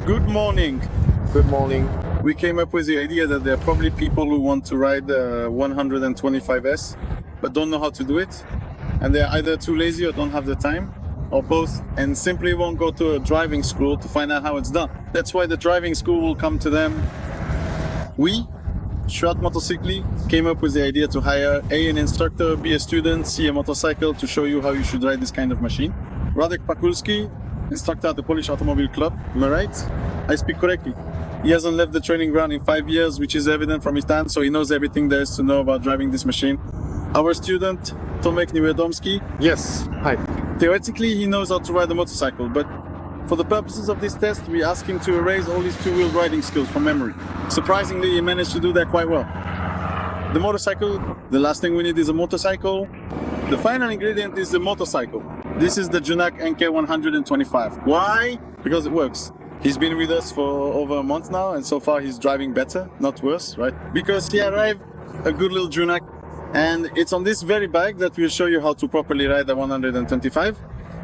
Good morning. Good morning. We came up with the idea that there are probably people who want to ride the 125S but don't know how to do it, and they're either too lazy or don't have the time, or both, and simply won't go to a driving school to find out how it's done. That's why the driving school will come to them. We, Shot Motorcycle, came up with the idea to hire an instructor, B, a student, C, a motorcycle to show you how you should ride this kind of machine. Radek Pakulski, instructor at the Polish Automobile Club. Am I right? I speak correctly. He hasn't left the training ground in 5 years, which is evident from his time, so he knows everything there is to know about driving this machine. Our student, Tomek Niewiadomski. Yes, hi. Theoretically, he knows how to ride a motorcycle, but for the purposes of this test, we asked him to erase all his two-wheel riding skills from memory. Surprisingly, he managed to do that quite well. The motorcycle, the last thing we need is a motorcycle. The final ingredient is the motorcycle. This is the Junak Enke 125. Why? Because it works. He's been with us for over a month now, and so far he's driving better, not worse, right? Because he arrived a good little Junak, and it's on this very bike that we'll show you how to properly ride the 125.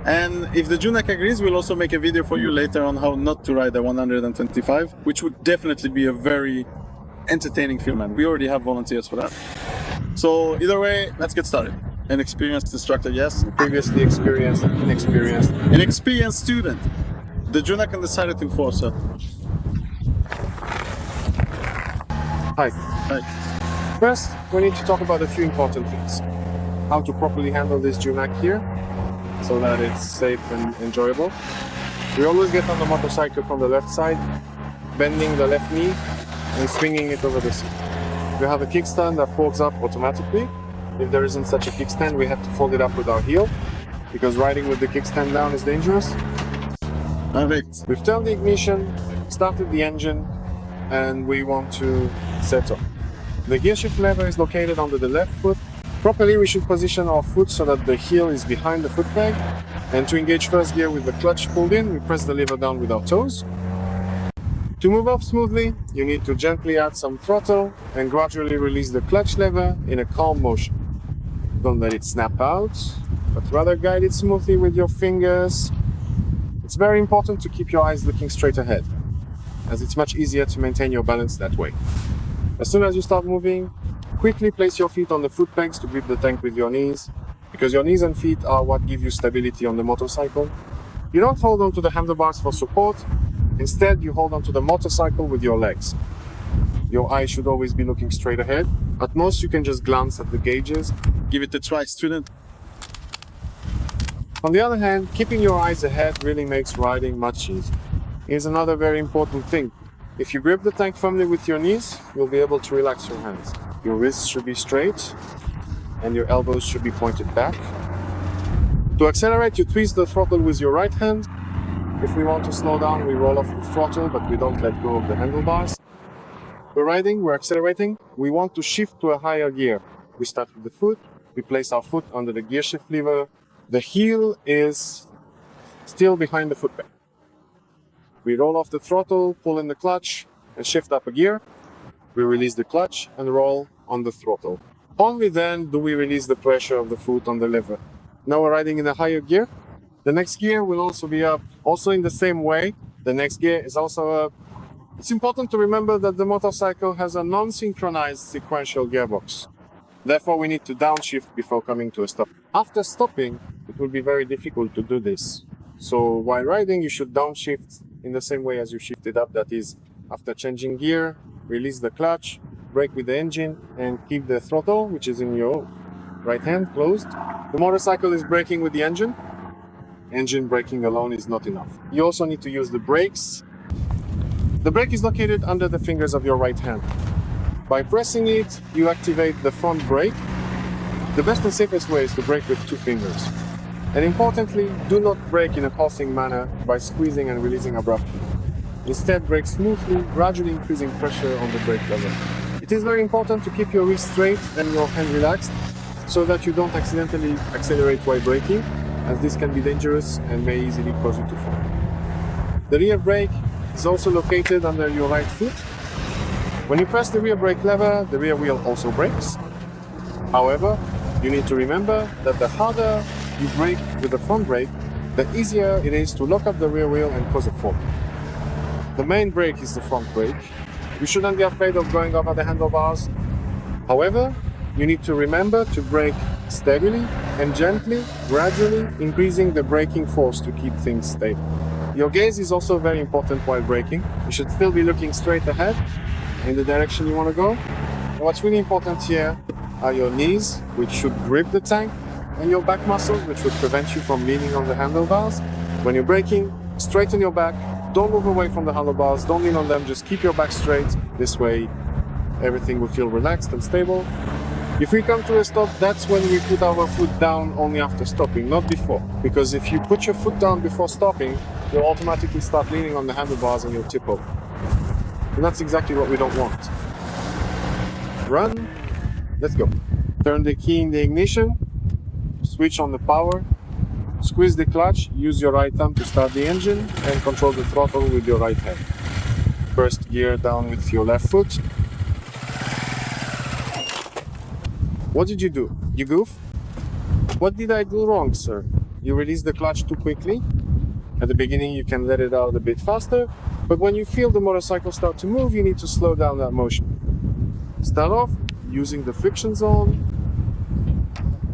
And if the Junak agrees, we'll also make a video for you later on how not to ride the 125, which would definitely be a very entertaining film, and we already have volunteers for that. So either way, let's get started. An experienced instructor, yes. Previously experienced, inexperienced. An experienced student. The Junak and the silent enforcer. Hi. Hi. First, we need to talk about a few important things. How to properly handle this Junak here, so that it's safe and enjoyable. We always get on the motorcycle from the left side, bending the left knee and swinging it over the seat. We have a kickstand that folds up automatically. If there isn't such a kickstand, we have to fold it up with our heel, because riding with the kickstand down is dangerous. Perfect. We've turned the ignition, started the engine, and we want to set off. The gear shift lever is located under the left foot. Properly, we should position our foot so that the heel is behind the foot peg. And to engage first gear with the clutch pulled in, we press the lever down with our toes. To move off smoothly, you need to gently add some throttle and gradually release the clutch lever in a calm motion. Don't let it snap out, but rather guide it smoothly with your fingers. It's very important to keep your eyes looking straight ahead, as it's much easier to maintain your balance that way. As soon as you start moving, quickly place your feet on the foot pegs to grip the tank with your knees, because your knees and feet are what give you stability on the motorcycle. You don't hold on to the handlebars for support. Instead, you hold on to the motorcycle with your legs. Your eyes should always be looking straight ahead. At most, you can just glance at the gauges. Give it a try, student. On the other hand, keeping your eyes ahead really makes riding much easier. Here's another very important thing. If you grip the tank firmly with your knees, you'll be able to relax your hands. Your wrists should be straight, and your elbows should be pointed back. To accelerate, you twist the throttle with your right hand. If we want to slow down, we roll off the throttle, but we don't let go of the handlebars. We're riding, we're accelerating. We want to shift to a higher gear. We start with the foot. We place our foot under the gear shift lever. The heel is still behind the foot peg. We roll off the throttle, pull in the clutch, and shift up a gear. We release the clutch and roll on the throttle. Only then do we release the pressure of the foot on the lever. Now we're riding in a higher gear. The next gear will also be up, also in the same way. The next gear is also up. It's important to remember that the motorcycle has a non-synchronized sequential gearbox. Therefore, we need to downshift before coming to a stop. After stopping, it will be very difficult to do this. So while riding, you should downshift in the same way as you shifted up. That is, after changing gear, release the clutch, brake with the engine, and keep the throttle, which is in your right hand, closed. The motorcycle is braking with the engine. Engine braking alone is not enough. You also need to use the brakes. The brake is located under the fingers of your right hand. By pressing it, you activate the front brake. The best and safest way is to brake with 2 fingers. And importantly, do not brake in a pulsing manner by squeezing and releasing abruptly. Instead, brake smoothly, gradually increasing pressure on the brake lever. It is very important to keep your wrist straight and your hand relaxed, so that you don't accidentally accelerate while braking, as this can be dangerous and may easily cause you to fall. The rear brake is also located under your right foot. When you press the rear brake lever, the rear wheel also brakes. However, you need to remember that the harder you brake with the front brake, the easier it is to lock up the rear wheel and cause a fall. The main brake is the front brake. You shouldn't be afraid of going over the handlebars. However, you need to remember to brake steadily and gently, gradually increasing the braking force to keep things stable. Your gaze is also very important while braking. You should still be looking straight ahead in the direction you want to go. And what's really important here are your knees, which should grip the tank, and your back muscles, which would prevent you from leaning on the handlebars. When you're braking, straighten your back. Don't move away from the handlebars. Don't lean on them. Just keep your back straight. This way, everything will feel relaxed and stable. If we come to a stop, that's when we put our foot down only after stopping, not before. Because if you put your foot down before stopping, you'll automatically start leaning on the handlebars and you'll tip over. And that's exactly what we don't want. Run. Let's go. Turn the key in the ignition. Switch on the power. Squeeze the clutch. Use your right thumb to start the engine and control the throttle with your right hand. First gear down with your left foot. What did you do? You goof? What did I do wrong, sir? You released the clutch too quickly. At the beginning, you can let it out a bit faster, but when you feel the motorcycle start to move, you need to slow down that motion. Start off using the friction zone.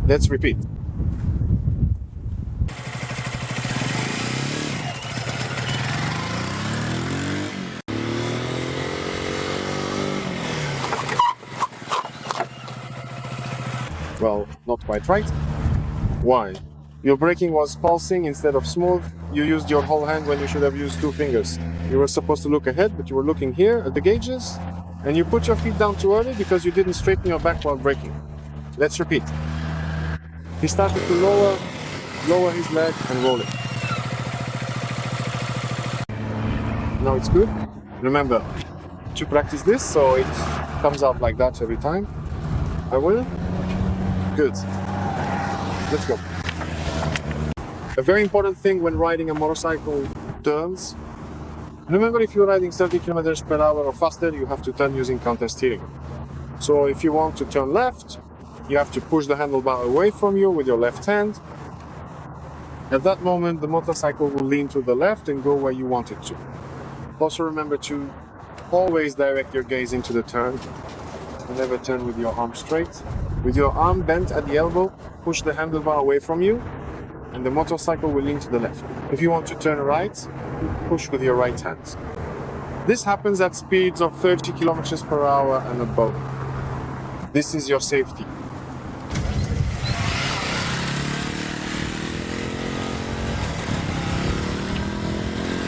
Let's repeat. Well, not quite right. Why? Your braking was pulsing instead of smooth. You used your whole hand when you should have used 2 fingers. You were supposed to look ahead, but you were looking here at the gauges, and you put your feet down too early because you didn't straighten your back while braking. Let's repeat. He started to lower his leg and roll it. Now it's good. Remember to practice this so it comes out like that every time. I will. Good. Let's go. A very important thing when riding a motorcycle, turns. Remember, if you're riding 30 kilometers per hour or faster, you have to turn using counter steering. So if you want to turn left, you have to push the handlebar away from you with your left hand. At that moment, the motorcycle will lean to the left and go where you want it to. Also remember to always direct your gaze into the turn. Never turn with your arm straight. With your arm bent at the elbow, push the handlebar away from you, and the motorcycle will lean to the left. If you want to turn right, push with your right hand. This happens at speeds of 30 kilometers per hour and above. This is your safety.